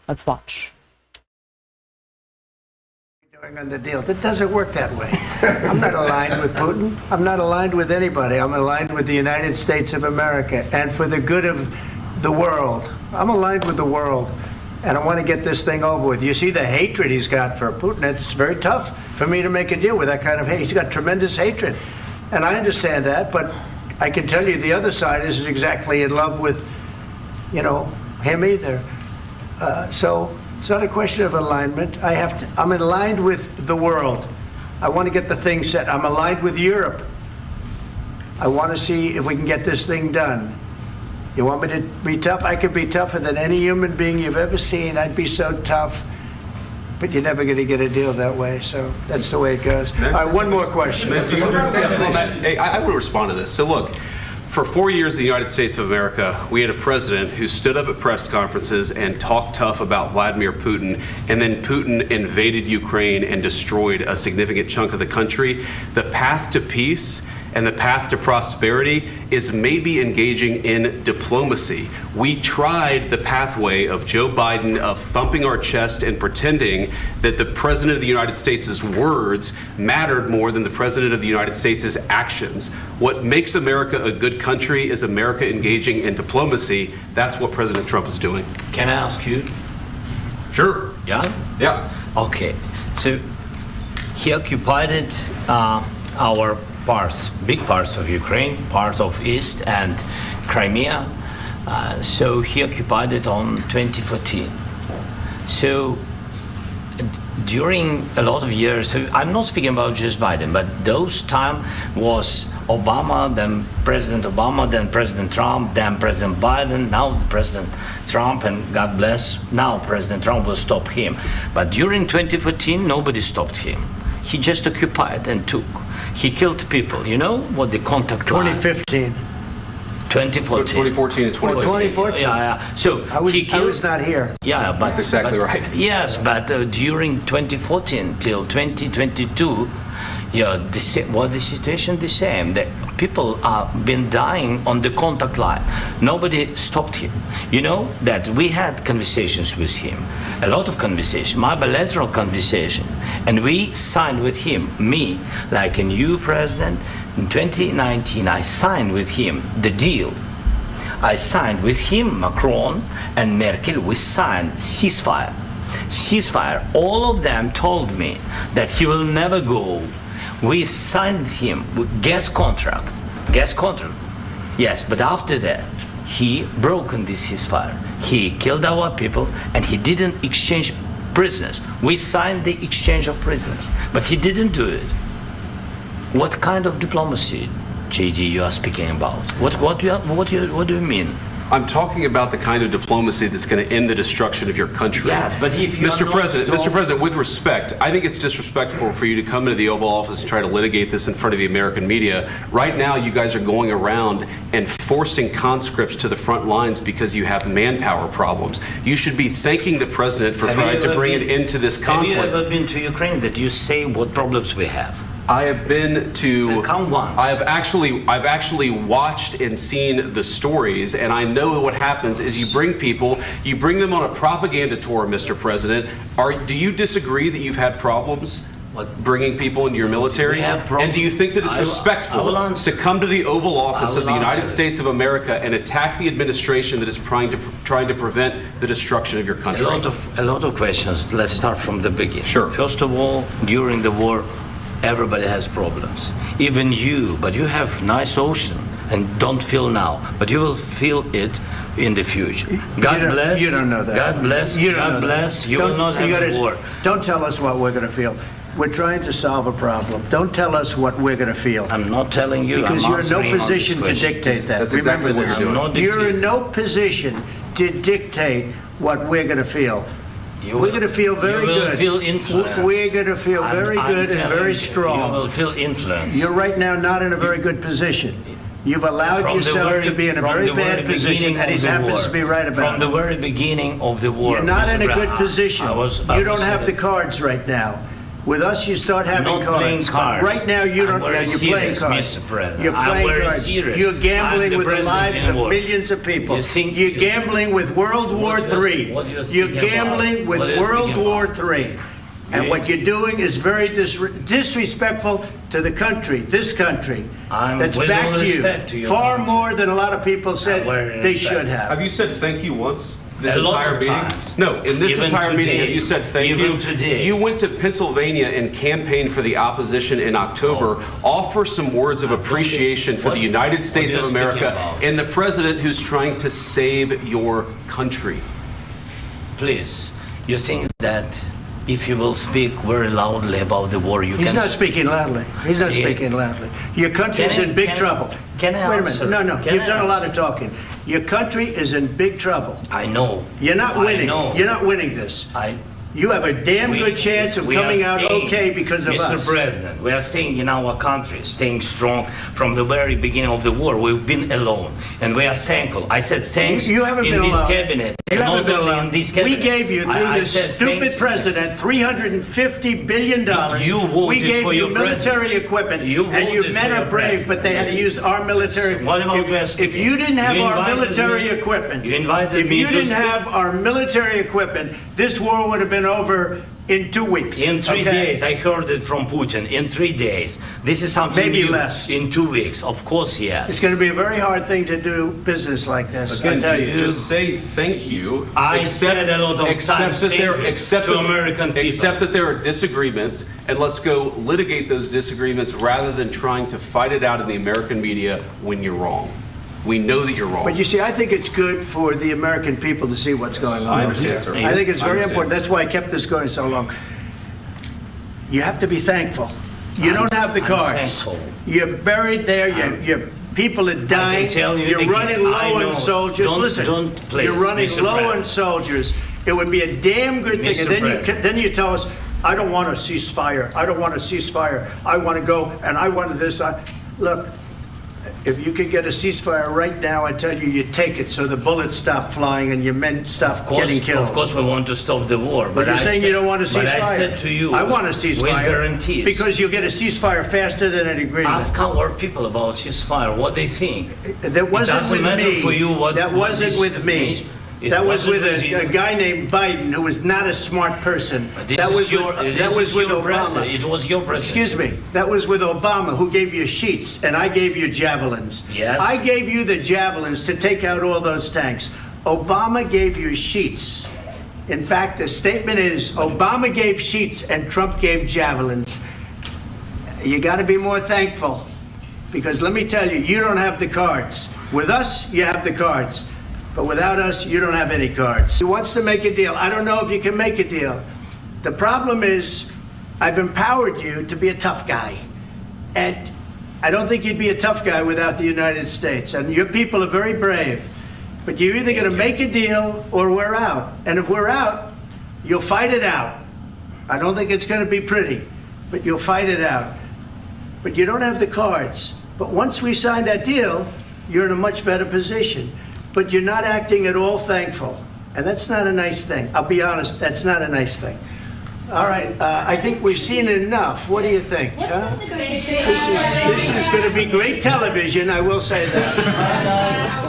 Let's watch. On the deal. That doesn't work that way. I'm not aligned with Putin. I'm not aligned with anybody. I'm aligned with the United States of America and for the good of the world. I'm aligned with the world, and I want to get this thing over with. You see the hatred he's got for Putin. It's very tough for me to make a deal with that kind of hate. He's got tremendous hatred, and I understand that, but I can tell you the other side isn't exactly in love with, you know, him either. So it's not a question of alignment. I'm aligned with the world. I want to get the thing set. I'm aligned with Europe. I want to see if we can get this thing done. You want me to be tough? I could be tougher than any human being you've ever seen. I'd be so tough. But you're never going to get a deal that way. So that's the way it goes. All right, one more question. Hey, I will respond to this. So look, for 4 years in the United States of America, we had a president who stood up at press conferences and talked tough about Vladimir Putin, and then Putin invaded Ukraine and destroyed a significant chunk of the country. The path to peace and the path to prosperity is maybe engaging in diplomacy. We tried the pathway of Joe Biden of thumping our chest and pretending that the President of the United States' words mattered more than the President of the United States' actions. What makes America a good country is America engaging in diplomacy. That's what President Trump is doing. Can I ask you? Sure. Yeah? Yeah. Okay. So he occupied it, our parts, big parts of Ukraine, part of East and Crimea. So he occupied it on 2014. So during a lot of years, so I'm not speaking about just Biden, but those time was Obama, then President Obama, then President Trump, then President Biden, now the President Trump, and God bless, now President Trump will stop him. But during 2014, nobody stopped him. He just occupied and took. He killed people. You know what the contact line? 2015. 2014. 2014 and 2014. 2014. Yeah. So I was not here. Yeah, but that's exactly right. Yes, but during 2014 till 2022, yeah, the situation the same. The people have been dying on the contact line. Nobody stopped him. You know that we had conversations with him, a lot of conversation, my bilateral conversation, and we signed with him, me, like a new president. In 2019, I signed with him the deal. I signed with him, Macron and Merkel, we signed ceasefire. Ceasefire, all of them told me that he will never go. We signed with him with gas contract, yes, but after that, he broken this ceasefire. He killed our people and he didn't exchange prisoners. We signed the exchange of prisoners, but he didn't do it. What kind of diplomacy, JD, you are speaking about? What do you mean? I'm talking about the kind of diplomacy that's going to end the destruction of your country. Yes, but if you Mr. President, with respect, I think it's disrespectful for you to come into the Oval Office and try to litigate this in front of the American media. Right now, you guys are going around and forcing conscripts to the front lines because you have manpower problems. You should be thanking the President for trying to bring an end to this conflict. Have you ever been to Ukraine that you say what problems we have? I have been to. Count once. I've actually watched and seen the stories, and I know what happens is you bring them on a propaganda tour, Mr. President. Do you disagree that you've had problems bringing people into your military? And do you think that it's respectful to come to the Oval Office of the United States of America and attack the administration that is trying to prevent the destruction of your country? A lot of questions. Let's start from the beginning. Sure. First of all, during the war, everybody has problems, even you, but you have nice ocean and don't feel now, but you will feel it in the future. God bless. You don't know that. God bless. You God bless. You will not have a war. Don't tell us what we're going to feel. We're trying to solve a problem. Don't tell us what we're going to feel. I'm not telling you. Because you're in no position to dictate that. That's exactly what you're doing. You're in no position to dictate what we're going to feel. We're going to feel very good. You will feel influence. We're going to feel very good and very strong. You will feel influence. You're right now not in a very good position. You've allowed yourself to be in a very bad position, and he happens to be right about it. From the very beginning of the war. You're not in a good position. You don't have the cards right now. With us, you start having Not playing cards. Right now, you don't. I'm very You're playing serious, cards. Mr. President. You're I'm playing very cards. serious. You're gambling I'm with the president lives of in war. millions of people. You think- You're gambling with World War What III. what you're You're speaking gambling about? with What are you World speaking War about? III. And Yeah. what you're doing is very disrespectful to the country, this country, I'm that's with back all to respect to you. your Far country. more than a lot of people said very they respect. should have. Have you said thank you once this A lot entire of meeting? times. No, in this Even entire meeting, today. have you said thank Even you? today. You went to Pennsylvania and campaigned for the opposition in October. Offer some words of appreciation for the What- United States what of are you speaking America about? and the president who's trying to save your country. Please, you think that if you will speak very loudly about the war, you He's can... not speaking loudly. He's not Yeah. speaking loudly. Your country's Can I- in big can I- trouble. can I Wait a answer? minute. No, Can you've I done a lot answer? of talking. Your country is in big trouble. I know. You're not winning. I know. You're not winning this. I, You have a damn we- good chance of we are coming out staying, okay because of Mr. us. President, we are staying in our country, staying strong from the very beginning of the war. We've been alone, and we are thankful. I said thanks You haven't in been this alone. cabinet. You and haven't not been only alone. in this We cabinet. gave you, through I this said stupid thank- president, $350 billion. You voted we gave for you your military president. equipment, You and your voted men for are your brave, but they had to use our military. What about if, West if you didn't have You our invited military me- equipment, you invited if me you to didn't speak- have our military equipment, this war would have been over in 2 weeks. In 3 okay? days, I heard it from Putin. In 3 days, this is something Maybe new. less. In 2 weeks, of course, yes. It's going to be a very hard thing to do business like this. I Again, tell you. just say thank you. I said a lot of accept times that thank there, you accept to that- American people. Accept that there are disagreements, and let's go litigate those disagreements rather than trying to fight it out in the American media when you're wrong. We know that you're wrong. But you see, I think it's good for the American people to see what's going on. I understand, sir. I think it's I very understand. important. That's why I kept this going so long. You have to be thankful. You don't have the I'm cards. thankful. You're buried there. Your people are dying. tell you You're again, running I low know. on soldiers. Don't- Listen, don't please, you're running Mr. low on President. soldiers. It would be a damn good thing. Mr. And then President. then you tell us, I don't want a ceasefire. I don't want a ceasefire. I want to go and I want this. Look, if you could get a ceasefire right now, I tell you, you take it so the bullets stop flying and your men stop getting killed. Of course, we want to stop the war. But you're I saying said- you don't want a ceasefire. But I said to you, I want a ceasefire. with guarantees. Because you'll get a ceasefire faster than an agreement. Ask our people about ceasefire, what they think. That wasn't doesn't with matter me. for you what- That what wasn't this with me. means. It That was wasn't with with you. a guy named Biden, who was not a smart person. This That is was your, with, this that was is with your Obama. president. It was your president. Excuse me. That was with Obama, who gave you sheets, and I gave you javelins. Yes. I gave you the javelins to take out all those tanks. Obama gave you sheets. In fact, the statement is Obama gave sheets and Trump gave javelins. You got to be more thankful, because let me tell you, you don't have the cards. With us, you have the cards. But without us, you don't have any cards. He wants to make a deal. I don't know if you can make a deal. The problem is, I've empowered you to be a tough guy. And I don't think you'd be a tough guy without the United States. And your people are very brave. But you're either going to make a deal or we're out. And if we're out, you'll fight it out. I don't think it's going to be pretty, but you'll fight it out. But you don't have the cards. But once we sign that deal, you're in a much better position. But you're not acting at all thankful. And that's not a nice thing. I'll be honest, that's not a nice thing. All right, I think we've seen enough. What do you think? What's this negotiation? This is going to be great television, I will say that.